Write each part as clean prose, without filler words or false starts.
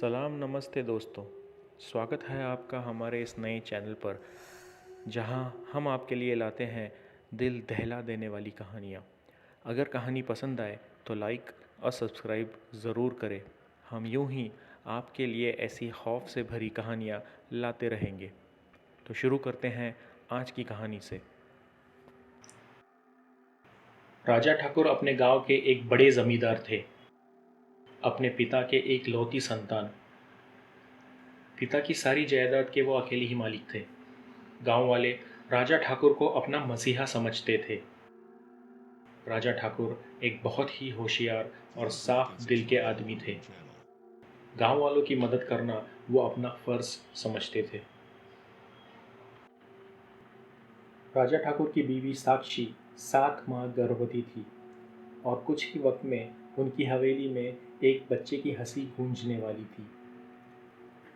सलाम नमस्ते दोस्तों। स्वागत है आपका हमारे इस नए चैनल पर, जहां हम आपके लिए लाते हैं दिल दहला देने वाली कहानियां। अगर कहानी पसंद आए तो लाइक और सब्सक्राइब ज़रूर करें। हम यूं ही आपके लिए ऐसी खौफ से भरी कहानियां लाते रहेंगे। तो शुरू करते हैं आज की कहानी से। राजा ठाकुर अपने गांव के एक बड़े जमींदार थे, अपने पिता के एक लौती संतान। पिता की सारी जायदाद के वो अकेले ही मालिक थे। गांव वाले राजा ठाकुर को अपना मसीहा समझते थे। राजा ठाकुर एक बहुत ही होशियार और साफ दिल के आदमी थे। गांव वालों की मदद करना वो अपना फर्ज समझते थे। राजा ठाकुर की बीवी साक्षी 7 माह गर्भवती थी और कुछ ही वक्त में उनकी हवेली में एक बच्चे की हंसी गूंजने वाली थी।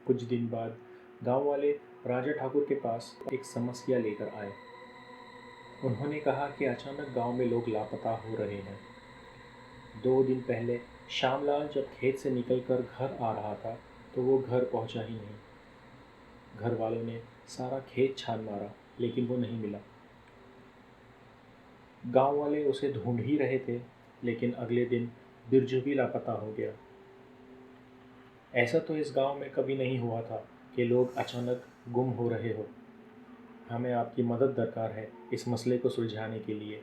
कुछ दिन बाद गांव वाले राजा ठाकुर के पास एक समस्या लेकर आए। उन्होंने कहा कि अचानक गांव में लोग लापता हो रहे हैं। 2 दिन पहले श्यामलाल जब खेत से निकलकर घर आ रहा था तो वो घर पहुंचा ही नहीं। घर वालों ने सारा खेत छान मारा लेकिन वो नहीं मिला। गांव वाले उसे ढूंढ ही रहे थे, लेकिन अगले दिन बिरजू भी लापता हो गया। ऐसा तो इस गांव में कभी नहीं हुआ था कि लोग अचानक गुम हो रहे हो। हमें आपकी मदद दरकार है इस मसले को सुलझाने के लिए।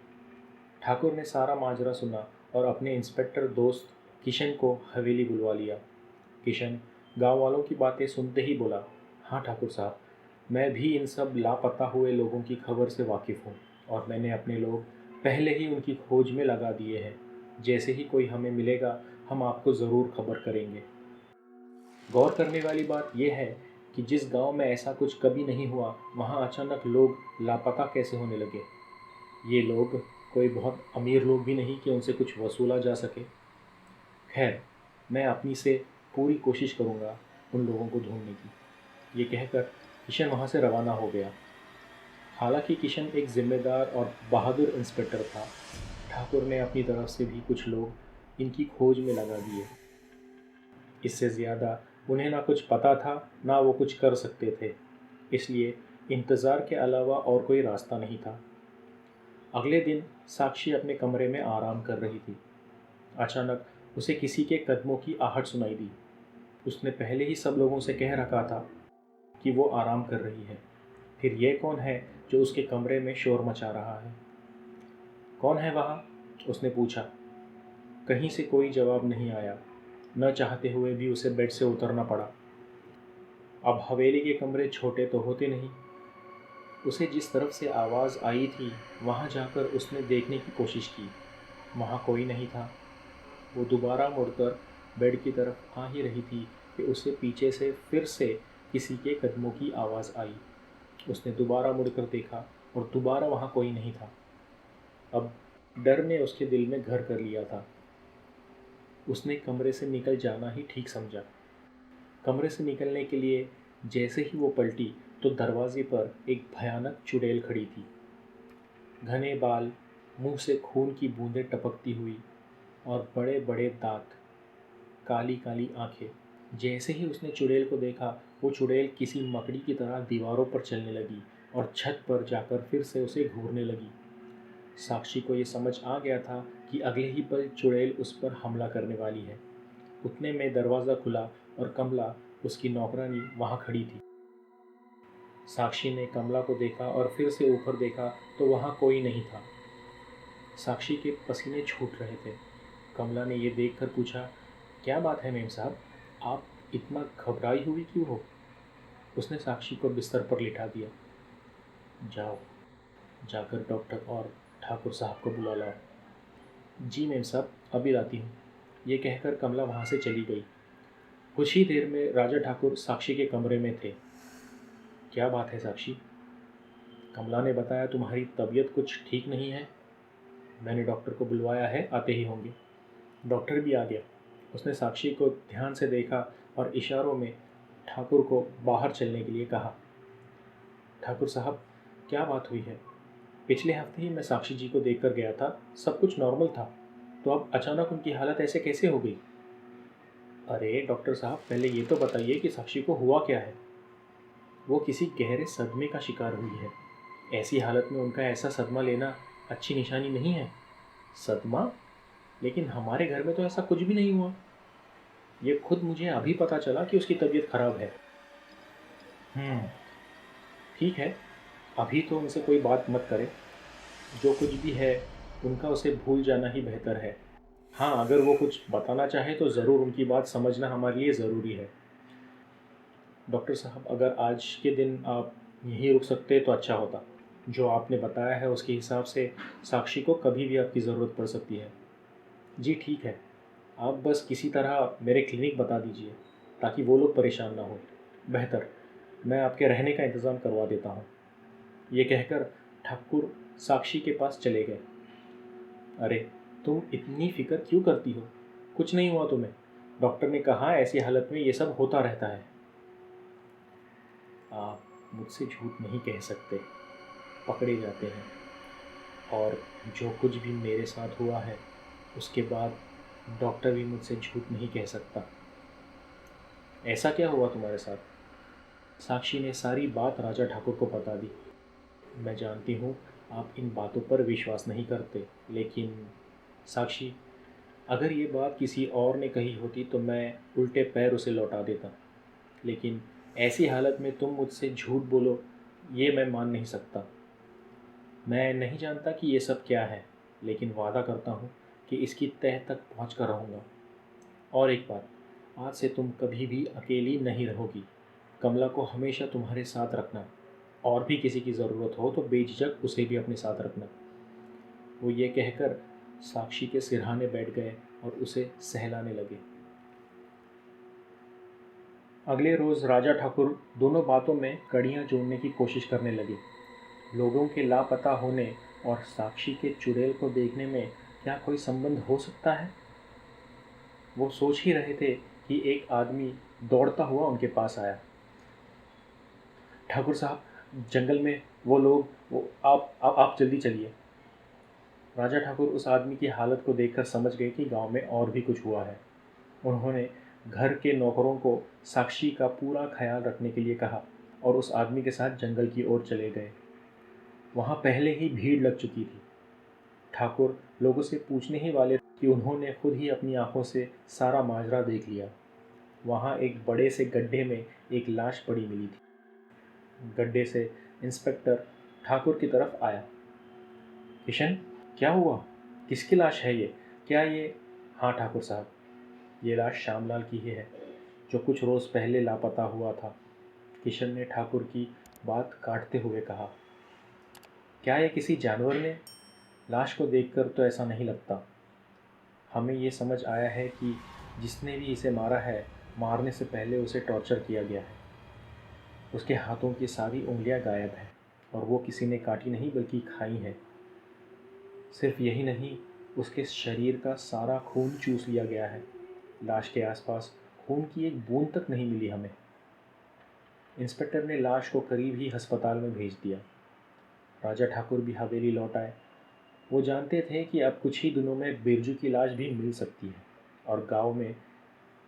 ठाकुर ने सारा माजरा सुना और अपने इंस्पेक्टर दोस्त किशन को हवेली बुलवा लिया। किशन गांव वालों की बातें सुनते ही बोला, हाँ ठाकुर साहब, मैं भी इन सब लापता हुए लोगों की खबर से वाकिफ़ हूँ और मैंने अपने लोग पहले ही उनकी खोज में लगा दिए हैं। जैसे ही कोई हमें मिलेगा हम आपको ज़रूर खबर करेंगे। गौर करने वाली बात यह है कि जिस गांव में ऐसा कुछ कभी नहीं हुआ वहां अचानक लोग लापता कैसे होने लगे। ये लोग कोई बहुत अमीर लोग भी नहीं कि उनसे कुछ वसूला जा सके। खैर, मैं अपनी से पूरी कोशिश करूँगा उन लोगों को ढूंढने की। ये कहकर किशन वहाँ से रवाना हो गया। हालांकि किशन एक जिम्मेदार और बहादुर इंस्पेक्टर था, ठाकुर ने अपनी तरफ से भी कुछ लोग इनकी खोज में लगा दिए। इससे ज़्यादा उन्हें ना कुछ पता था ना वो कुछ कर सकते थे, इसलिए इंतज़ार के अलावा और कोई रास्ता नहीं था। अगले दिन साक्षी अपने कमरे में आराम कर रही थी। अचानक उसे किसी के कदमों की आहट सुनाई दी। उसने पहले ही सब लोगों से कह रखा था कि वो आराम कर रही है, फिर ये कौन है जो उसके कमरे में शोर मचा रहा है। कौन है वहाँ? उसने पूछा। कहीं से कोई जवाब नहीं आया। न चाहते हुए भी उसे बेड से उतरना पड़ा। अब हवेली के कमरे छोटे तो होते नहीं। उसे जिस तरफ से आवाज़ आई थी वहाँ जाकर उसने देखने की कोशिश की। वहाँ कोई नहीं था। वो दोबारा मुड़कर बेड की तरफ आ ही रही थी कि उसे पीछे से फिर से किसी के कदमों की आवाज़ आई। उसने दोबारा मुड़कर देखा और दोबारा वहाँ कोई नहीं था। अब डर ने उसके दिल में घर कर लिया था। उसने कमरे से निकल जाना ही ठीक समझा। कमरे से निकलने के लिए जैसे ही वो पलटी तो दरवाजे पर एक भयानक चुड़ैल खड़ी थी। घने बाल, मुंह से खून की बूंदें टपकती हुई और बड़े बड़े दांत, काली काली आंखें। जैसे ही उसने चुड़ैल को देखा वो चुड़ैल किसी मकड़ी की तरह दीवारों पर चलने लगी और छत पर जाकर फिर से उसे घूरने लगी। साक्षी को ये समझ आ गया था कि अगले ही पल चुड़ैल उस पर हमला करने वाली है। उतने में दरवाज़ा खुला और कमला, उसकी नौकरानी, वहाँ खड़ी थी। साक्षी ने कमला को देखा और फिर से ऊपर देखा तो वहाँ कोई नहीं था। साक्षी के पसीने छूट रहे थे। कमला ने ये देखकर पूछा, क्या बात है मेम साहब, आप इतना घबराई हुई क्यों हो? उसने साक्षी को बिस्तर पर लिटा दिया। जाओ, जाकर डॉक्टर और ठाकुर साहब को बुला लाओ। जी मेम साहब, अभी लाती हूँ। ये कहकर कमला वहाँ से चली गई। कुछ ही देर में राजा ठाकुर साक्षी के कमरे में थे। क्या बात है साक्षी? कमला ने बताया तुम्हारी तबीयत कुछ ठीक नहीं है। मैंने डॉक्टर को बुलवाया है, आते ही होंगे। डॉक्टर भी आ गया। उसने साक्षी को ध्यान से देखा और इशारों में ठाकुर को बाहर चलने के लिए कहा। ठाकुर साहब, क्या बात हुई है? पिछले हफ्ते ही मैं साक्षी जी को देखकर गया था, सब कुछ नॉर्मल था, तो अब अचानक उनकी हालत ऐसे कैसे हो गई? अरे डॉक्टर साहब, पहले ये तो बताइए कि साक्षी को हुआ क्या है। वो किसी गहरे सदमे का शिकार हुई है। ऐसी हालत में उनका ऐसा सदमा लेना अच्छी निशानी नहीं है। सदमा? लेकिन हमारे घर में तो ऐसा कुछ भी नहीं हुआ। ये खुद मुझे अभी पता चला कि उसकी तबीयत खराब है। हम्म, ठीक है। अभी तो उनसे कोई बात मत करें। जो कुछ भी है उनका उसे भूल जाना ही बेहतर है। हाँ, अगर वो कुछ बताना चाहे तो ज़रूर, उनकी बात समझना हमारे लिए ज़रूरी है। डॉक्टर साहब, अगर आज के दिन आप यहीं रुक सकते तो अच्छा होता। जो आपने बताया है उसके हिसाब से साक्षी को कभी भी आपकी ज़रूरत पड़ सकती है। जी ठीक है। आप बस किसी तरह मेरे क्लिनिक बता दीजिए ताकि वो लोग परेशान ना हो। बेहतर, मैं आपके रहने का इंतज़ाम करवा देता हूँ। ये कहकर ठाकुर साक्षी के पास चले गए। अरे, तुम इतनी फिक्र क्यों करती हो? कुछ नहीं हुआ तुम्हें। डॉक्टर ने कहा ऐसी हालत में ये सब होता रहता है। आप मुझसे झूठ नहीं कह सकते, पकड़े जाते हैं। और जो कुछ भी मेरे साथ हुआ है उसके बाद डॉक्टर भी मुझसे झूठ नहीं कह सकता। ऐसा क्या हुआ तुम्हारे साथ? साक्षी ने सारी बात राजा ठाकुर को बता दी। मैं जानती हूँ आप इन बातों पर विश्वास नहीं करते, लेकिन साक्षी, अगर ये बात किसी और ने कही होती तो मैं उल्टे पैर उसे लौटा देता। लेकिन ऐसी हालत में तुम मुझसे झूठ बोलो, ये मैं मान नहीं सकता। मैं नहीं जानता कि ये सब क्या है, लेकिन वादा करता हूँ कि इसकी तह तक पहुँच कर रहूँगा। और एक बात, आज से तुम कभी भी अकेली नहीं रहोगी। कमला को हमेशा तुम्हारे साथ रखना। और भी किसी की ज़रूरत हो तो बेझिझक उसे भी अपने साथ रखना। वो ये कहकर साक्षी के सिरहाने बैठ गए और उसे सहलाने लगे। अगले रोज़ राजा ठाकुर दोनों बातों में कड़ियाँ जोड़ने की कोशिश करने लगे। लोगों के लापता होने और साक्षी के चुड़ैल को देखने में क्या कोई संबंध हो सकता है? वो सोच ही रहे थे कि एक आदमी दौड़ता हुआ उनके पास आया। ठाकुर साहब, जंगल में वो लोग, वो आप जल्दी चलिए। राजा ठाकुर उस आदमी की हालत को देखकर समझ गए कि गांव में और भी कुछ हुआ है। उन्होंने घर के नौकरों को साक्षी का पूरा ख्याल रखने के लिए कहा और उस आदमी के साथ जंगल की ओर चले गए। वहाँ पहले ही भीड़ लग चुकी थी। ठाकुर लोगों से पूछने ही वाले कि उन्होंने खुद ही अपनी आंखों से सारा माजरा देख लिया। वहाँ एक बड़े से गड्ढे में एक लाश पड़ी मिली थी। गड्ढे से इंस्पेक्टर ठाकुर की तरफ आया। किशन, क्या हुआ? किसकी लाश है ये? क्या ये? हाँ ठाकुर साहब, ये लाश श्यामलाल की ही है, जो कुछ रोज़ पहले लापता हुआ था। किशन ने ठाकुर की बात काटते हुए कहा। क्या ये किसी जानवर ने? लाश को देखकर तो ऐसा नहीं लगता। हमें ये समझ आया है कि जिसने भी इसे मारा है, मारने से पहले उसे टॉर्चर किया गया है। उसके हाथों की सारी उंगलियां गायब हैं और वो किसी ने काटी नहीं बल्कि खाई हैं। सिर्फ यही नहीं, उसके शरीर का सारा खून चूस लिया गया है। लाश के आसपास खून की एक बूंद तक नहीं मिली हमें। इंस्पेक्टर ने लाश को करीब ही अस्पताल में भेज दिया। राजा ठाकुर भी हवेली लौट आए। वो जानते थे कि अब कुछ ही दिनों में बिरजू की लाश भी मिल सकती है और गांव में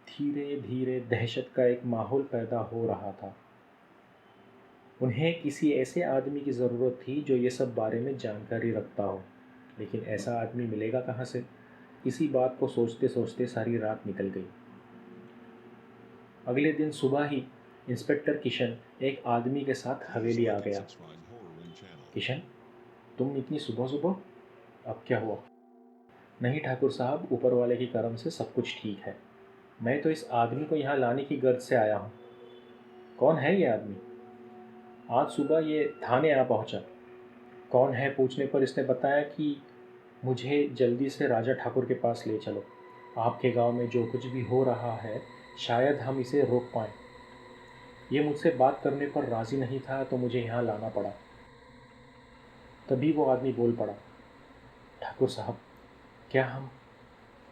धीरे धीरे दहशत का एक माहौल पैदा हो रहा था। उन्हें किसी ऐसे आदमी की ज़रूरत थी जो ये सब बारे में जानकारी रखता हो, लेकिन ऐसा आदमी मिलेगा कहाँ से? इसी बात को सोचते सोचते सारी रात निकल गई। अगले दिन सुबह ही इंस्पेक्टर किशन एक आदमी के साथ हवेली आ गया। किशन, तुम इतनी सुबह सुबह? अब क्या हुआ? नहीं ठाकुर साहब, ऊपर वाले की करम से सब कुछ ठीक है। मैं तो इस आदमी को यहाँ लाने की गर्ज से आया हूँ। कौन है ये आदमी? आज सुबह ये थाने आ पहुँचा। कौन है पूछने पर इसने बताया कि मुझे जल्दी से राजा ठाकुर के पास ले चलो। आपके गांव में जो कुछ भी हो रहा है शायद हम इसे रोक पाएँ। ये मुझसे बात करने पर राज़ी नहीं था तो मुझे यहाँ लाना पड़ा। तभी वो आदमी बोल पड़ा। ठाकुर साहब, क्या हम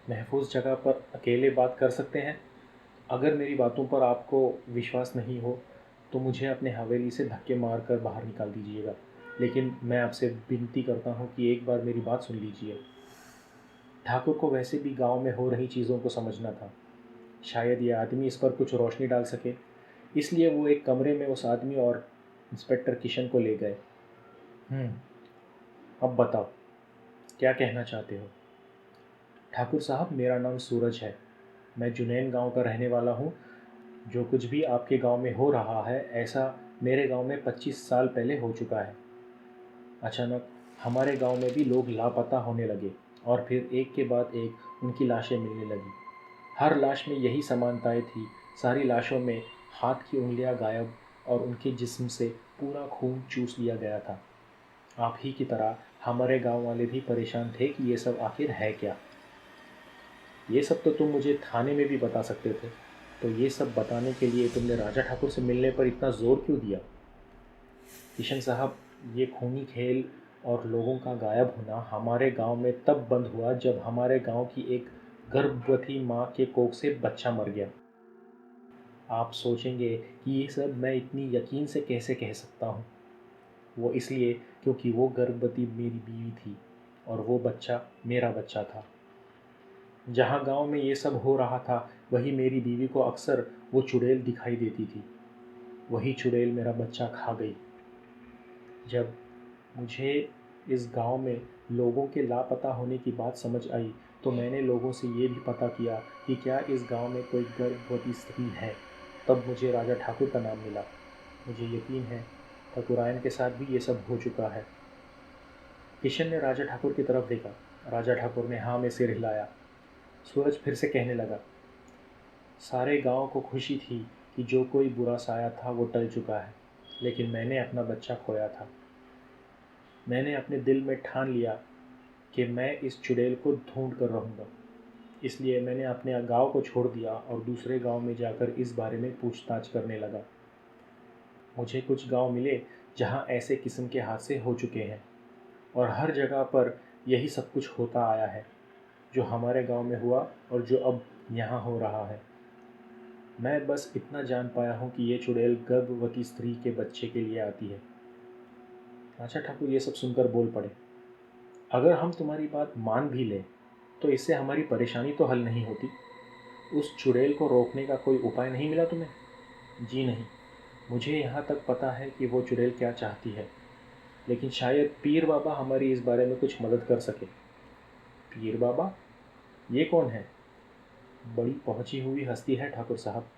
महफूज जगह पर अकेले बात कर सकते हैं? अगर मेरी बातों पर आपको विश्वास नहीं हो तो मुझे अपने हवेली से धक्के मार कर बाहर निकाल दीजिएगा, लेकिन मैं आपसे विनती करता हूँ कि एक बार मेरी बात सुन लीजिए। ठाकुर को वैसे भी गांव में हो रही चीज़ों को समझना था। शायद ये आदमी इस पर कुछ रोशनी डाल सके। इसलिए वो एक कमरे में उस आदमी और इंस्पेक्टर किशन को ले गए। अब बताओ, क्या कहना चाहते हो? ठाकुर साहब, मेरा नाम सूरज है। मैं जुनैन गांव का रहने वाला हूँ। जो कुछ भी आपके गांव में हो रहा है, ऐसा मेरे गांव में 25 साल पहले हो चुका है। अचानक हमारे गांव में भी लोग लापता होने लगे और फिर एक के बाद एक उनकी लाशें मिलने लगी। हर लाश में यही समानताएं थी। सारी लाशों में हाथ की उंगलियां गायब और उनके जिस्म से पूरा खून चूस लिया गया था। आप ही की तरह हमारे गांव वाले भी परेशान थे कि ये सब आखिर है क्या। ये सब तो तुम मुझे थाने में भी बता सकते थे, तो ये सब बताने के लिए तुमने राजा ठाकुर से मिलने पर इतना ज़ोर क्यों दिया? किशन साहब, ये खूनी खेल और लोगों का गायब होना हमारे गांव में तब बंद हुआ जब हमारे गांव की एक गर्भवती माँ के कोख से बच्चा मर गया। आप सोचेंगे कि ये सब मैं इतनी यकीन से कैसे कह सकता हूँ। वो इसलिए क्योंकि वो गर्भवती मेरी बीवी थी और वो बच्चा मेरा बच्चा था। जहाँ गांव में ये सब हो रहा था, वही मेरी बीवी को अक्सर वो चुड़ैल दिखाई देती थी। वही चुड़ैल मेरा बच्चा खा गई। जब मुझे इस गांव में लोगों के लापता होने की बात समझ आई, तो मैंने लोगों से ये भी पता किया कि क्या इस गांव में कोई गर्भवती स्त्री है। तब मुझे राजा ठाकुर का नाम मिला। मुझे यकीन है ठाकुरायन के साथ भी ये सब हो चुका है। किशन ने राजा ठाकुर की तरफ देखा। राजा ठाकुर ने हाँ में सिर हिलाया। सूरज फिर से कहने लगा, सारे गांव को खुशी थी कि जो कोई बुरा साया था वो टल चुका है, लेकिन मैंने अपना बच्चा खोया था। मैंने अपने दिल में ठान लिया कि मैं इस चुड़ैल को ढूंढ कर रहूँगा। इसलिए मैंने अपने गांव को छोड़ दिया और दूसरे गांव में जाकर इस बारे में पूछताछ करने लगा। मुझे कुछ गांव मिले जहां ऐसे किस्म के हादसे हो चुके हैं और हर जगह पर यही सब कुछ होता आया है जो हमारे गांव में हुआ और जो अब यहाँ हो रहा है। मैं बस इतना जान पाया हूँ कि ये चुड़ैल गर्भवती स्त्री के बच्चे के लिए आती है। राजा ठाकुर ये सब सुनकर बोल पड़े, अगर हम तुम्हारी बात मान भी लें तो इससे हमारी परेशानी तो हल नहीं होती। उस चुड़ैल को रोकने का कोई उपाय नहीं मिला तुम्हें? जी नहीं, मुझे यहाँ तक पता है कि वो चुड़ैल क्या चाहती है, लेकिन शायद पीर बाबा हमारी इस बारे में कुछ मदद कर सके। पीर बाबा? ये कौन है? बड़ी पहुंची हुई हस्ती है ठाकुर साहब।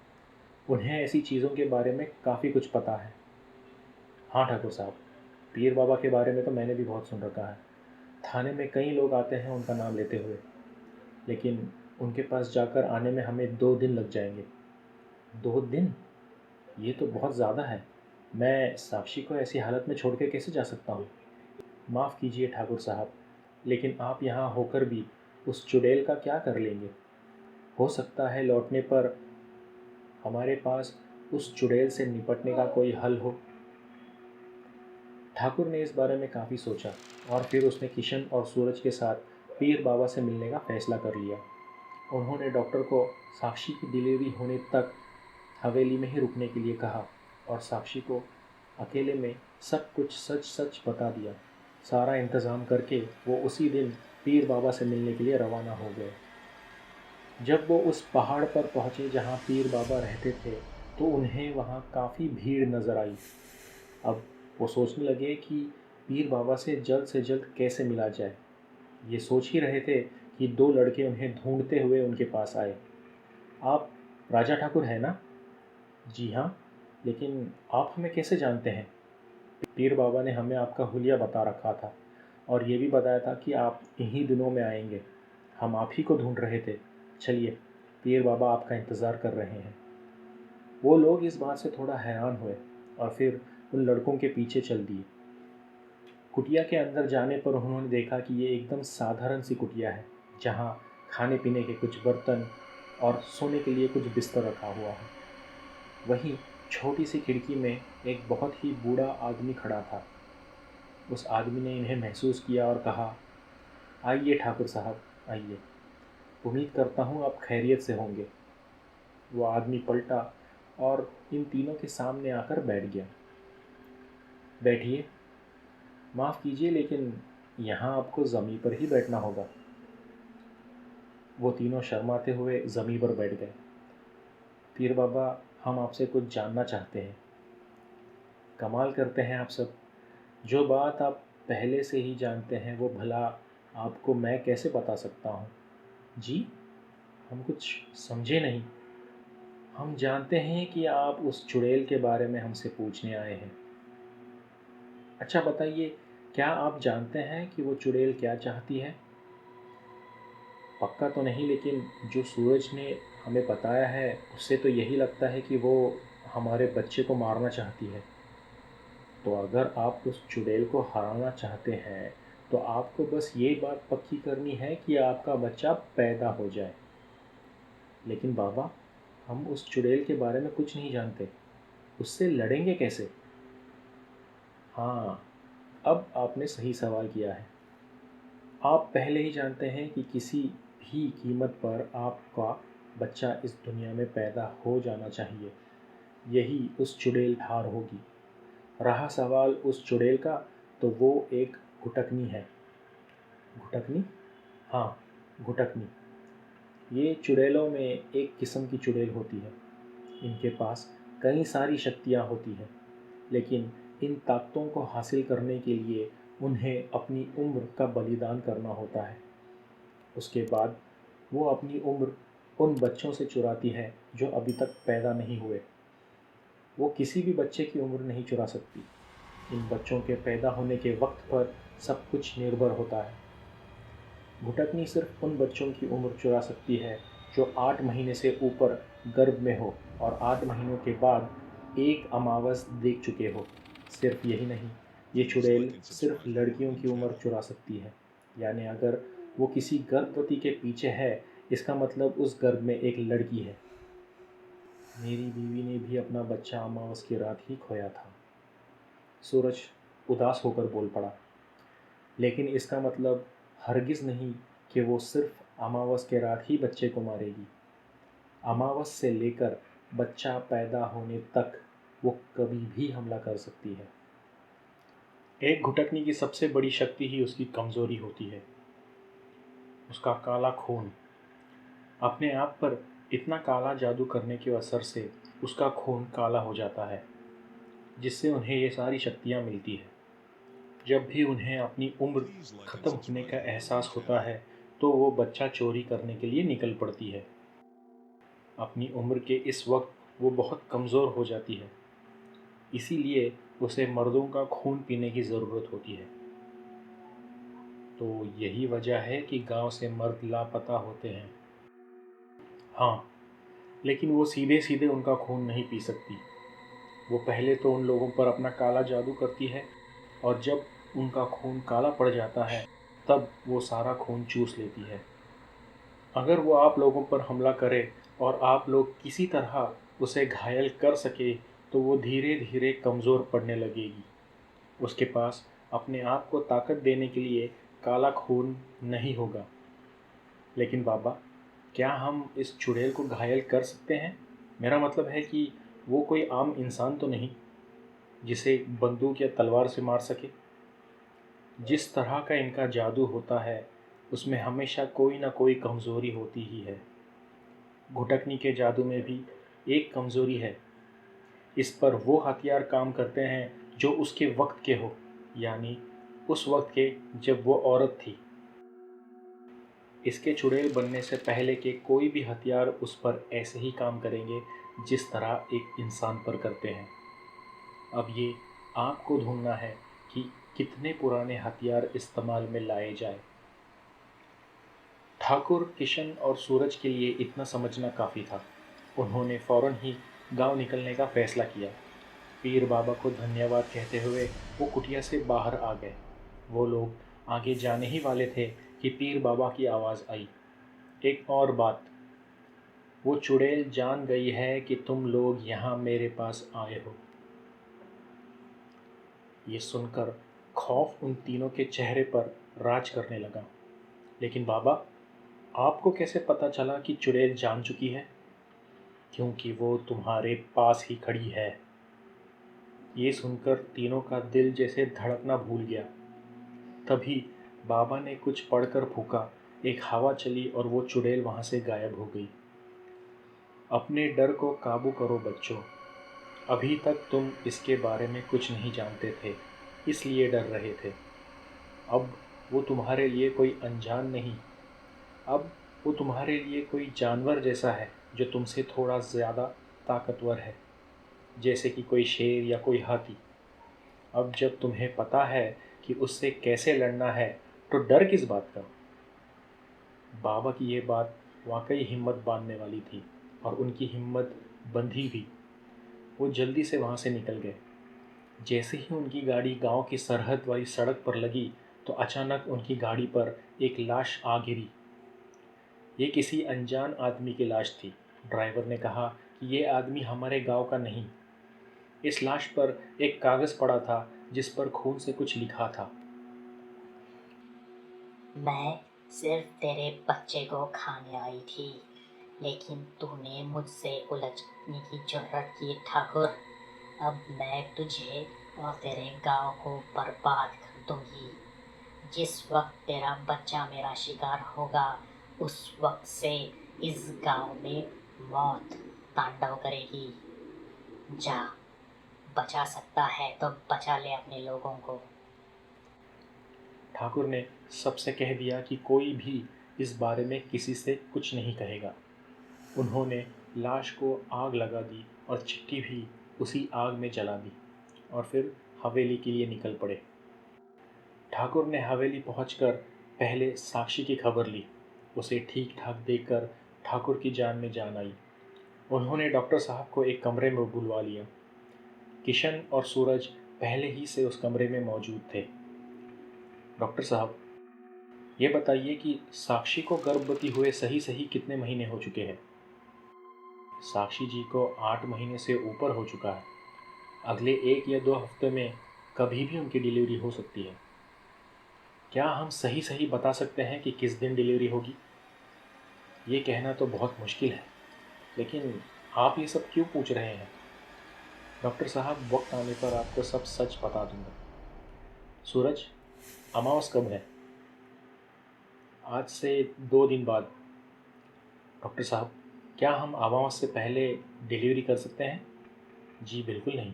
उन्हें ऐसी चीज़ों के बारे में काफ़ी कुछ पता है। हाँ ठाकुर साहब, पीर बाबा के बारे में तो मैंने भी बहुत सुन रखा है। थाने में कई लोग आते हैं उनका नाम लेते हुए, लेकिन उनके पास जाकर आने में हमें 2 दिन लग जाएंगे। 2 दिन? ये तो बहुत ज़्यादा है। मैं साक्षी को ऐसी हालत में छोड़ के कैसे जा सकता हूँ? माफ़ कीजिए ठाकुर साहब, लेकिन आप यहाँ होकर भी उस चुड़ैल का क्या कर लेंगे? हो सकता है लौटने पर हमारे पास उस चुड़ैल से निपटने का कोई हल हो। ठाकुर ने इस बारे में काफ़ी सोचा और फिर उसने किशन और सूरज के साथ पीर बाबा से मिलने का फ़ैसला कर लिया। उन्होंने डॉक्टर को साक्षी की डिलीवरी होने तक हवेली में ही रुकने के लिए कहा और साक्षी को अकेले में सब कुछ सच सच बता दिया। सारा इंतज़ाम करके वो उसी दिन पीर बाबा से मिलने के लिए रवाना हो गए। जब वो उस पहाड़ पर पहुँचे जहाँ पीर बाबा रहते थे, तो उन्हें वहाँ काफ़ी भीड़ नज़र आई। अब वो सोचने लगे कि पीर बाबा से जल्द कैसे मिला जाए। ये सोच ही रहे थे कि 2 लड़के उन्हें ढूंढते हुए उनके पास आए। आप राजा ठाकुर हैं ना? जी हाँ, लेकिन आप हमें कैसे जानते हैं? पीर बाबा ने हमें आपका हुलिया बता रखा था और ये भी बताया था कि आप इन्हीं दिनों में आएंगे। हम आप ही को ढूंढ रहे थे। चलिए, पीर बाबा आपका इंतज़ार कर रहे हैं। वो लोग इस बात से थोड़ा हैरान हुए और फिर उन लड़कों के पीछे चल दिए। कुटिया के अंदर जाने पर उन्होंने देखा कि ये एकदम साधारण सी कुटिया है, जहाँ खाने पीने के कुछ बर्तन और सोने के लिए कुछ बिस्तर रखा हुआ है। वहीं छोटी सी खिड़की में एक बहुत ही बूढ़ा आदमी खड़ा था। उस आदमी ने इन्हें महसूस किया और कहा, आइए ठाकुर साहब, आइए। उम्मीद करता हूँ आप खैरियत से होंगे। वो आदमी पलटा और इन तीनों के सामने आकर बैठ गया। बैठिए। माफ़ कीजिए, लेकिन यहाँ आपको ज़मीन पर ही बैठना होगा। वो तीनों शर्माते हुए ज़मीन पर बैठ गए। पीर बाबा, हम आपसे कुछ जानना चाहते हैं। कमाल करते हैं आप सब। जो बात आप पहले से ही जानते हैं वो भला आपको मैं कैसे बता सकता हूँ? जी, हम कुछ समझे नहीं। हम जानते हैं कि आप उस चुड़ैल के बारे में हमसे पूछने आए हैं। अच्छा बताइए, क्या आप जानते हैं कि वो चुड़ैल क्या चाहती है? पक्का तो नहीं, लेकिन जो सूरज ने हमें बताया है उससे तो यही लगता है कि वो हमारे बच्चे को मारना चाहती है। तो अगर आप उस चुड़ैल को हराना चाहते हैं तो आपको बस ये बात पक्की करनी है कि आपका बच्चा पैदा हो जाए। लेकिन बाबा, हम उस चुड़ैल के बारे में कुछ नहीं जानते, उससे लड़ेंगे कैसे? हाँ, अब आपने सही सवाल किया है। आप पहले ही जानते हैं कि किसी भी कीमत पर आपका बच्चा इस दुनिया में पैदा हो जाना चाहिए। यही उस चुड़ैल ठार होगी। रहा सवाल उस चुड़ैल का, तो वो एक घुटकनी है। घुटकनी? हाँ, घुटकनी। ये चुड़ैलों में एक किस्म की चुड़ैल होती है। इनके पास कई सारी शक्तियाँ होती हैं, लेकिन इन ताकतों को हासिल करने के लिए उन्हें अपनी उम्र का बलिदान करना होता है। उसके बाद वो अपनी उम्र उन बच्चों से चुराती है जो अभी तक पैदा नहीं हुए। वो किसी भी बच्चे की उम्र नहीं चुरा सकती। इन बच्चों के पैदा होने के वक्त पर सब कुछ निर्भर होता है। घुटकनी सिर्फ उन बच्चों की उम्र चुरा सकती है जो 8 महीने से ऊपर गर्भ में हो और 8 महीनों के बाद एक अमावस देख चुके हो। सिर्फ यही नहीं, ये चुड़ैल सिर्फ लड़कियों की उम्र चुरा सकती है। यानी अगर वो किसी गर्भवती के पीछे है, इसका मतलब उस गर्भ में एक लड़की है। मेरी बीवी ने भी अपना बच्चा अमावस की रात ही खोया था। सूरज उदास होकर बोल पड़ा। लेकिन इसका मतलब हरगिज़ नहीं कि वो सिर्फ अमावस के रात ही बच्चे को मारेगी। अमावस से लेकर बच्चा पैदा होने तक वो कभी भी हमला कर सकती है। एक घुटकनी की सबसे बड़ी शक्ति ही उसकी कमज़ोरी होती है, उसका काला खून। अपने आप पर इतना काला जादू करने के असर से उसका खून काला हो जाता है, जिससे उन्हें ये सारी शक्तियाँ मिलती है। जब भी उन्हें अपनी उम्र ख़त्म होने का एहसास होता है तो वो बच्चा चोरी करने के लिए निकल पड़ती है। अपनी उम्र के इस वक्त वो बहुत कमज़ोर हो जाती है, इसीलिए उसे मर्दों का खून पीने की ज़रूरत होती है। तो यही वजह है कि गांव से मर्द लापता होते हैं। हाँ, लेकिन वो सीधे सीधे उनका खून नहीं पी सकती। वो पहले तो उन लोगों पर अपना काला जादू करती है, और जब उनका खून काला पड़ जाता है तब वो सारा खून चूस लेती है। अगर वो आप लोगों पर हमला करे और आप लोग किसी तरह उसे घायल कर सके तो वो धीरे धीरे कमज़ोर पड़ने लगेगी। उसके पास अपने आप को ताकत देने के लिए काला खून नहीं होगा। लेकिन बाबा, क्या हम इस चुड़ैल को घायल कर सकते हैं? मेरा मतलब है कि वो कोई आम इंसान तो नहीं जिसे बंदूक या तलवार से मार सके। जिस तरह का इनका जादू होता है उसमें हमेशा कोई ना कोई कमज़ोरी होती ही है। घुटकनी के जादू में भी एक कमज़ोरी है। इस पर वो हथियार काम करते हैं जो उसके वक्त के हो, यानी उस वक्त के जब वो औरत थी। इसके चुड़ैल बनने से पहले के कोई भी हथियार उस पर ऐसे ही काम करेंगे जिस तरह एक इंसान पर करते हैं। अब ये आपको ढूंढना है कि कितने पुराने हथियार इस्तेमाल में लाए जाए। ठाकुर, किशन और सूरज के लिए इतना समझना काफ़ी था। उन्होंने फ़ौरन ही गांव निकलने का फ़ैसला किया। पीर बाबा को धन्यवाद कहते हुए वो कुटिया से बाहर आ गए। वो लोग आगे जाने ही वाले थे कि पीर बाबा की आवाज़ आई। एक और बात, वो चुड़ैल जान गई है कि तुम लोग यहाँ मेरे पास आए हो। ये सुनकर खौफ उन तीनों के चेहरे पर राज करने लगा। लेकिन बाबा, आपको कैसे पता चला कि चुड़ैल जान चुकी है? क्योंकि वो तुम्हारे पास ही खड़ी है। ये सुनकर तीनों का दिल जैसे धड़कना भूल गया। तभी बाबा ने कुछ पढ़कर फूंका, एक हवा चली और वो चुड़ैल वहाँ से गायब हो गई। अपने डर को काबू करो बच्चों। अभी तक तुम इसके बारे में कुछ नहीं जानते थे, इसलिए डर रहे थे। अब वो तुम्हारे लिए कोई अनजान नहीं, अब वो तुम्हारे लिए कोई जानवर जैसा है जो तुमसे थोड़ा ज़्यादा ताकतवर है, जैसे कि कोई शेर या कोई हाथी। अब जब तुम्हें पता है कि उससे कैसे लड़ना है, तो डर किस बात का। बाबा की ये बात वाकई हिम्मत बांधने वाली थी, और उनकी हिम्मत बंधी भी। वो जल्दी से वहाँ से निकल गए। जैसे ही उनकी गाड़ी गांव की सरहद वाली सड़क पर लगी, तो अचानक उनकी गाड़ी पर एक लाश आ गिरी। ये किसी अनजान आदमी की लाश थी। ड्राइवर ने कहा कि ये आदमी हमारे गांव का नहीं। इस लाश पर एक कागज़ पड़ा था जिस पर खून से कुछ लिखा था। मैं सिर्फ तेरे बच्चे को खाने आई थी, लेकिन तूने मुझसे उलझने की जुर्रत की ठाकुर। अब मैं तुझे और तेरे गांव को बर्बाद कर दूंगी। जिस वक्त तेरा बच्चा मेरा शिकार होगा, उस वक्त से इस गांव में मौत तांडव करेगी। जा, बचा सकता है तो बचा ले अपने लोगों को। ठाकुर ने सबसे कह दिया कि कोई भी इस बारे में किसी से कुछ नहीं कहेगा। उन्होंने लाश को आग लगा दी और चिट्ठी भी उसी आग में जला दी, और फिर हवेली के लिए निकल पड़े। ठाकुर ने हवेली पहुंचकर पहले साक्षी की खबर ली। उसे ठीक ठाक देखकर ठाकुर की जान में जान आई। उन्होंने डॉक्टर साहब को एक कमरे में बुलवा लिया। किशन और सूरज पहले ही से उस कमरे में मौजूद थे। डॉक्टर साहब, ये बताइए कि साक्षी को गर्भवती हुए सही सही कितने महीने हो चुके हैं। साक्षी जी को 8 महीने से ऊपर हो चुका है। अगले 1 या 2 हफ्ते में कभी भी उनकी डिलीवरी हो सकती है। क्या हम सही सही बता सकते हैं कि किस दिन डिलीवरी होगी? ये कहना तो बहुत मुश्किल है, लेकिन आप ये सब क्यों पूछ रहे हैं? डॉक्टर साहब, वक्त आने पर आपको सब सच बता दूंगा। सूरज, अमावस कब है? आज से 2 दिन बाद। डॉक्टर साहब, क्या हम अमावस से पहले डिलीवरी कर सकते हैं? जी बिल्कुल नहीं।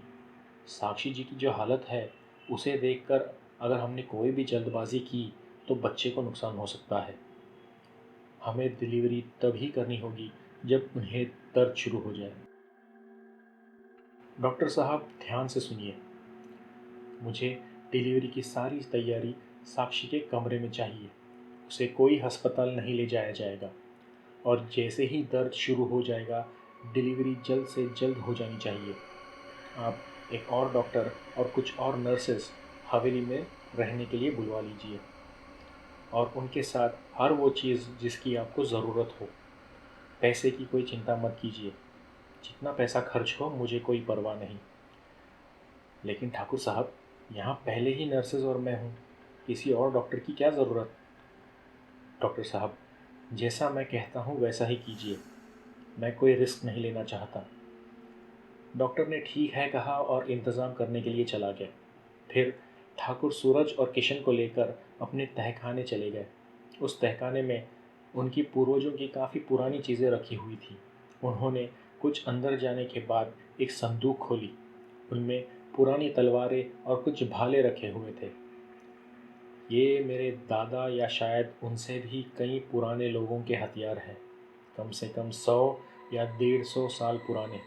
साक्षी जी की जो हालत है, उसे देखकर अगर हमने कोई भी जल्दबाजी की तो बच्चे को नुकसान हो सकता है। हमें डिलीवरी तभी करनी होगी जब उन्हें दर्द शुरू हो जाए। डॉक्टर साहब, ध्यान से सुनिए। मुझे डिलीवरी की सारी तैयारी साक्षी के कमरे में चाहिए। उसे कोई अस्पताल नहीं ले जाया जाएगा, और जैसे ही दर्द शुरू हो जाएगा, डिलीवरी जल्द से जल्द हो जानी चाहिए। आप एक और डॉक्टर और कुछ और नर्सेस हवेली में रहने के लिए बुलवा लीजिए, और उनके साथ हर वो चीज़ जिसकी आपको ज़रूरत हो। पैसे की कोई चिंता मत कीजिए। जितना पैसा खर्च हो, मुझे कोई परवाह नहीं। लेकिन ठाकुर साहब, यहाँ पहले ही नर्सेज और मैं हूँ, किसी और डॉक्टर की क्या ज़रूरत? डॉक्टर साहब, जैसा मैं कहता हूँ वैसा ही कीजिए। मैं कोई रिस्क नहीं लेना चाहता। डॉक्टर ने ठीक है कहा और इंतज़ाम करने के लिए चला गया। फिर ठाकुर सूरज और किशन को लेकर अपने तहखाने चले गए। उस तहखाने में उनकी पूर्वजों की काफ़ी पुरानी चीज़ें रखी हुई थी। उन्होंने कुछ अंदर जाने के बाद एक संदूक खोली। उनमें पुरानी तलवारें और कुछ भाले रखे हुए थे। ये मेरे दादा या शायद उनसे भी कई पुराने लोगों के हथियार हैं, कम से कम 100 या 150 साल पुराने।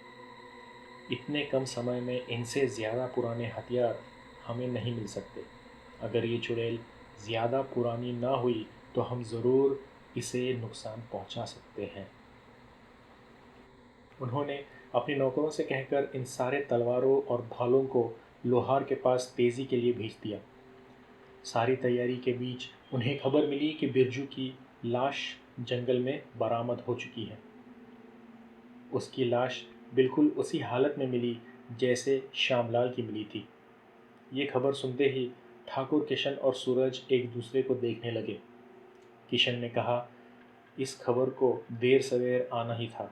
इतने कम समय में इनसे ज़्यादा पुराने हथियार हमें नहीं मिल सकते। अगर ये चुड़ैल ज़्यादा पुरानी ना हुई तो हम ज़रूर इसे नुकसान पहुंचा सकते हैं। उन्होंने अपने नौकरों से कहकर इन सारे तलवारों और भालों को लोहार के पास तेज़ी के लिए भेज दिया। सारी तैयारी के बीच उन्हें खबर मिली कि बिरजू की लाश जंगल में बरामद हो चुकी है। उसकी लाश बिल्कुल उसी हालत में मिली जैसे श्यामलाल की मिली थी। ये खबर सुनते ही ठाकुर, किशन और सूरज एक दूसरे को देखने लगे। किशन ने कहा, इस खबर को देर सवेर आना ही था।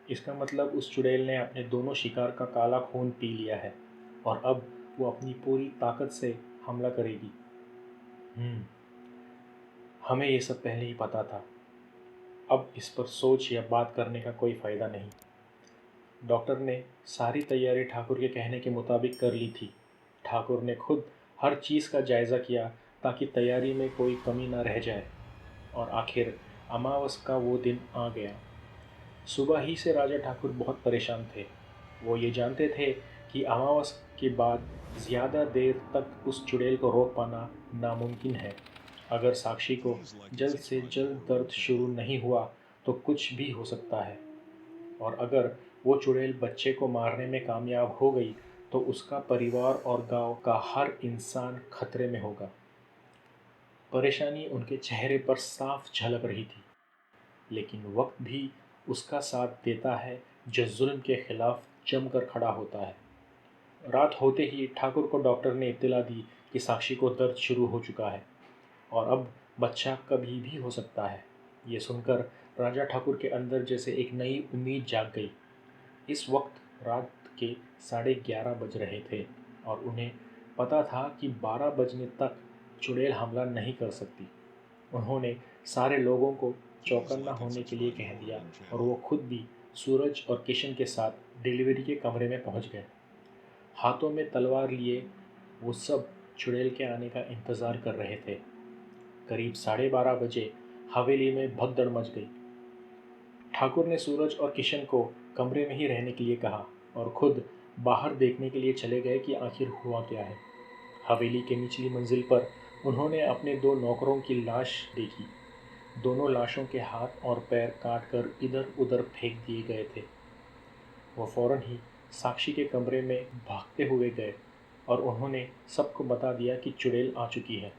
इसका मतलब उस चुड़ैल ने अपने दोनों शिकार का काला खून पी लिया है, और अब वो अपनी पूरी ताकत से हमला करेगी। हमें ये सब पहले ही पता था। अब इस पर सोच या बात करने का कोई फ़ायदा नहीं। डॉक्टर ने सारी तैयारी ठाकुर के कहने के मुताबिक कर ली थी। ठाकुर ने खुद हर चीज़ का जायज़ा किया ताकि तैयारी में कोई कमी न रह जाए। और आखिर अमावस का वो दिन आ गया। सुबह ही से राजा ठाकुर बहुत परेशान थे। वो ये जानते थे कि अमावस के बाद ज़्यादा देर तक उस चुड़ैल को रोक पाना नामुमकिन है। अगर साक्षी को जल्द से जल्द दर्द शुरू नहीं हुआ तो कुछ भी हो सकता है। और अगर वो चुड़ैल बच्चे को मारने में कामयाब हो गई तो उसका परिवार और गांव का हर इंसान खतरे में होगा। परेशानी उनके चेहरे पर साफ झलक रही थी, लेकिन वक्त भी उसका साथ देता है जो जुल्म के खिलाफ जमकर खड़ा होता है। रात होते ही ठाकुर को डॉक्टर ने इत्तला दी कि साक्षी को दर्द शुरू हो चुका है और अब बच्चा कभी भी हो सकता है। ये सुनकर राजा ठाकुर के अंदर जैसे एक नई उम्मीद जाग गई। इस वक्त रात के 11:30 बज रहे थे और उन्हें पता था कि 12 बजने तक चुड़ैल हमला नहीं कर सकती। उन्होंने सारे लोगों को चौकन्ना होने के लिए कह दिया और वो खुद भी सूरज और किशन के साथ डिलीवरी के कमरे में पहुंच गए। हाथों में तलवार लिए वो सब चुड़ैल के आने का इंतज़ार कर रहे थे। करीब 12:30 बजे हवेली में भगदड़ मच गई। ठाकुर ने सूरज और किशन को कमरे में ही रहने के लिए कहा और खुद बाहर देखने के लिए चले गए कि आखिर हुआ क्या है। हवेली के निचली मंजिल पर उन्होंने अपने 2 नौकरों की लाश देखी। दोनों लाशों के हाथ और पैर काटकर इधर उधर फेंक दिए गए थे। वो फौरन ही साक्षी के कमरे में भागते हुए गए और उन्होंने सबको बता दिया कि चुड़ैल आ चुकी है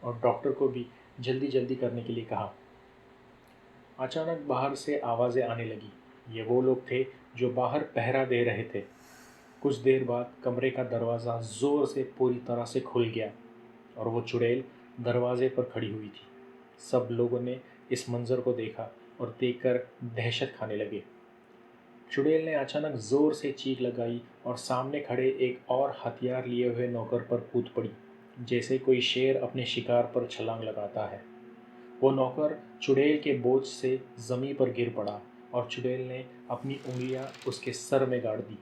और डॉक्टर को भी जल्दी जल्दी करने के लिए कहा। अचानक बाहर से आवाज़ें आने लगी। ये वो लोग थे जो बाहर पहरा दे रहे थे। कुछ देर बाद कमरे का दरवाज़ा ज़ोर से पूरी तरह से खुल गया और वो चुड़ैल दरवाजे पर खड़ी हुई थी। सब लोगों ने इस मंज़र को देखा और देखकर दहशत खाने लगे। चुड़ैल ने अचानक ज़ोर से चीख लगाई और सामने खड़े एक और हथियार लिए हुए नौकर पर कूद पड़ी, जैसे कोई शेर अपने शिकार पर छलांग लगाता है। वो नौकर चुड़ैल के बोझ से ज़मीन पर गिर पड़ा और चुड़ैल ने अपनी उंगलियां उसके सर में गाड़ दी।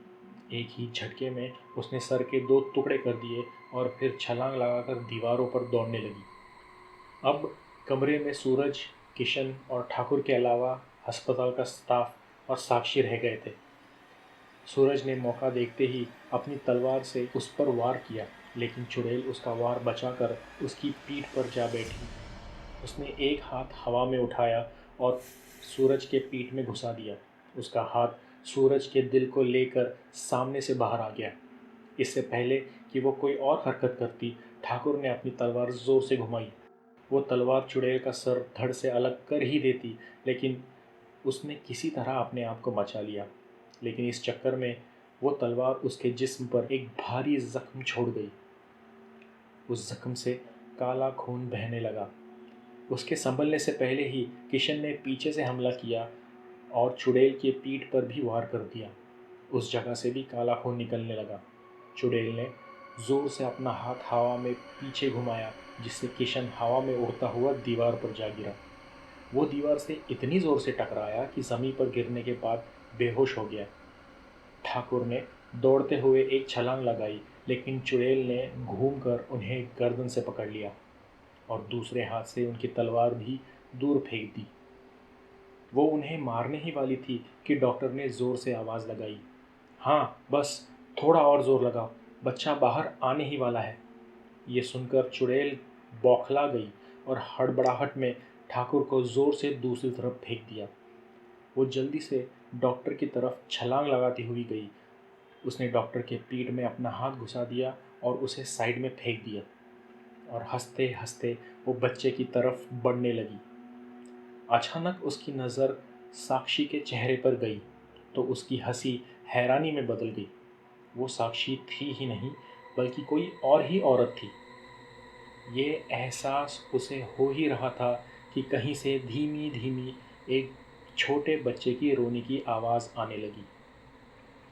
एक ही झटके में उसने सर के 2 टुकड़े कर दिए और फिर छलांग लगाकर दीवारों पर दौड़ने लगी। अब कमरे में सूरज, किशन और ठाकुर के अलावा अस्पताल का स्टाफ और साक्षी रह गए थे। सूरज ने मौका देखते ही अपनी तलवार से उस पर वार किया, लेकिन चुड़ैल उसका वार बचाकर उसकी पीठ पर जा बैठी। उसने एक हाथ हवा में उठाया और सूरज के पीठ में घुसा दिया। उसका हाथ सूरज के दिल को लेकर सामने से बाहर आ गया। इससे पहले कि वो कोई और हरकत करती, ठाकुर ने अपनी तलवार जोर से घुमाई। वो तलवार चुड़ैल का सर धड़ से अलग कर ही देती, लेकिन उसने किसी तरह अपने आप को बचा लिया। लेकिन इस चक्कर में वो तलवार उसके जिस्म पर एक भारी जख्म छोड़ गई। उस जख्म से काला खून बहने लगा। उसके संभलने से पहले ही किशन ने पीछे से हमला किया और चुड़ैल की पीठ पर भी वार कर दिया। उस जगह से भी काला खून निकलने लगा। चुड़ैल ने जोर से अपना हाथ हवा में पीछे घुमाया, जिससे किशन हवा में उड़ता हुआ दीवार पर जा गिरा। वो दीवार से इतनी जोर से टकराया कि ज़मीन पर गिरने के बाद बेहोश हो गया। ठाकुर ने दौड़ते हुए एक छलांग लगाई, लेकिन चुड़ैल ने घूमकर उन्हें गर्दन से पकड़ लिया और दूसरे हाथ से उनकी तलवार भी दूर फेंक दी। वो उन्हें मारने ही वाली थी कि डॉक्टर ने ज़ोर से आवाज़ लगाई, हाँ बस थोड़ा और ज़ोर लगाओ, बच्चा बाहर आने ही वाला है। ये सुनकर चुड़ैल बौखला गई और हड़बड़ाहट में ठाकुर को ज़ोर से दूसरी तरफ फेंक दिया। वो जल्दी से डॉक्टर की तरफ छलांग लगाती हुई गई। उसने डॉक्टर के पीठ में अपना हाथ घुसा दिया और उसे साइड में फेंक दिया और हंसते हंसते वो बच्चे की तरफ बढ़ने लगी। अचानक उसकी नज़र साक्षी के चेहरे पर गई तो उसकी हंसी हैरानी में बदल गई। वो साक्षी थी ही नहीं, बल्कि कोई और ही औरत थी। ये एहसास उसे हो ही रहा था कि कहीं से धीमी धीमी एक छोटे बच्चे की रोने की आवाज़ आने लगी।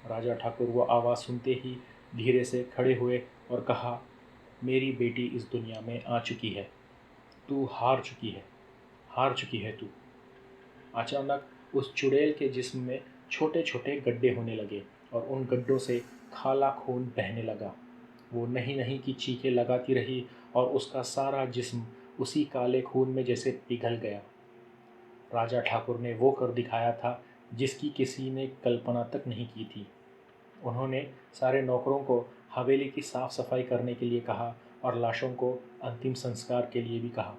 राजा ठाकुर वो आवाज़ सुनते ही धीरे से खड़े हुए और कहा, मेरी बेटी इस दुनिया में आ चुकी है। तू हार चुकी है, हार चुकी है तू। अचानक उस चुड़ैल के जिस्म में छोटे छोटे गड्ढे होने लगे और उन गड्ढों से काला खून बहने लगा। वो नहीं नहीं की चीखें लगाती रही और उसका सारा जिस्म उसी काले खून में जैसे पिघल गया। राजा ठाकुर ने वो कर दिखाया था जिसकी किसी ने कल्पना तक नहीं की थी। उन्होंने सारे नौकरों को हवेली की साफ सफाई करने के लिए कहा और लाशों को अंतिम संस्कार के लिए भी कहा।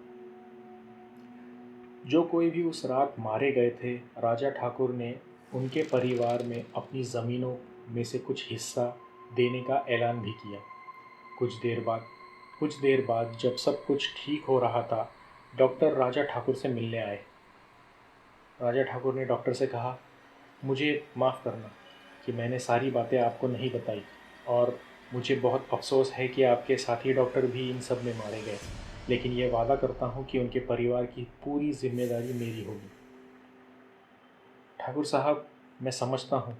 जो कोई भी उस रात मारे गए थे, राजा ठाकुर ने उनके परिवार में अपनी ज़मीनों में से कुछ हिस्सा देने का ऐलान भी किया। कुछ देर बाद जब सब कुछ ठीक हो रहा था, डॉक्टर राजा ठाकुर से मिलने आए। राजा ठाकुर ने डॉक्टर से कहा, मुझे माफ़ करना कि मैंने सारी बातें आपको नहीं बताई और मुझे बहुत अफसोस है कि आपके साथी डॉक्टर भी इन सब में मारे गए, लेकिन ये वादा करता हूँ कि उनके परिवार की पूरी जिम्मेदारी मेरी होगी। ठाकुर साहब, मैं समझता हूँ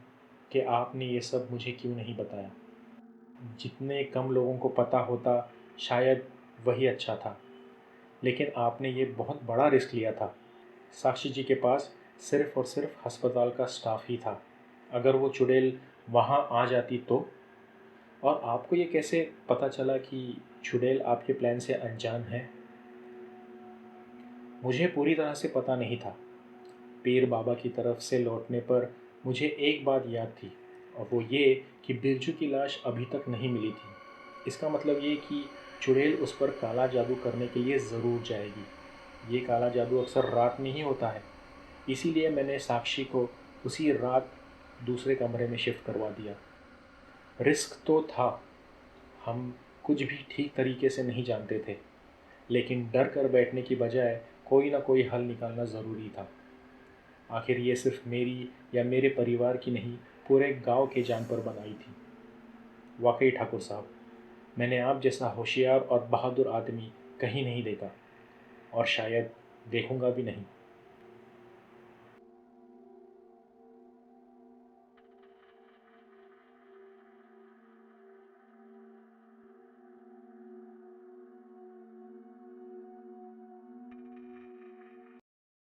कि आपने ये सब मुझे क्यों नहीं बताया। जितने कम लोगों को पता होता शायद वही अच्छा था, लेकिन आपने ये बहुत बड़ा रिस्क लिया था। साक्षी जी के पास सिर्फ और सिर्फ अस्पताल का स्टाफ ही था। अगर वो चुड़ैल वहाँ आ जाती तो? और आपको ये कैसे पता चला कि चुड़ैल आपके प्लान से अनजान है? मुझे पूरी तरह से पता नहीं था। पीर बाबा की तरफ से लौटने पर मुझे एक बात याद थी, और वो ये कि बिरजू की लाश अभी तक नहीं मिली थी। इसका मतलब ये कि चुड़ैल उस पर काला जादू करने के लिए ज़रूर जाएगी। ये काला जादू अक्सर रात में ही होता है, इसीलिए मैंने साक्षी को उसी रात दूसरे कमरे में शिफ्ट करवा दिया। रिस्क तो था, हम कुछ भी ठीक तरीके से नहीं जानते थे, लेकिन डर कर बैठने की बजाय कोई ना कोई हल निकालना ज़रूरी था। आखिर ये सिर्फ मेरी या मेरे परिवार की नहीं, पूरे गांव के जान पर बनाई थी। वाकई ठाकुर साहब, मैंने आप जैसा होशियार और बहादुर आदमी कहीं नहीं देखा, और शायद देखूंगा भी नहीं।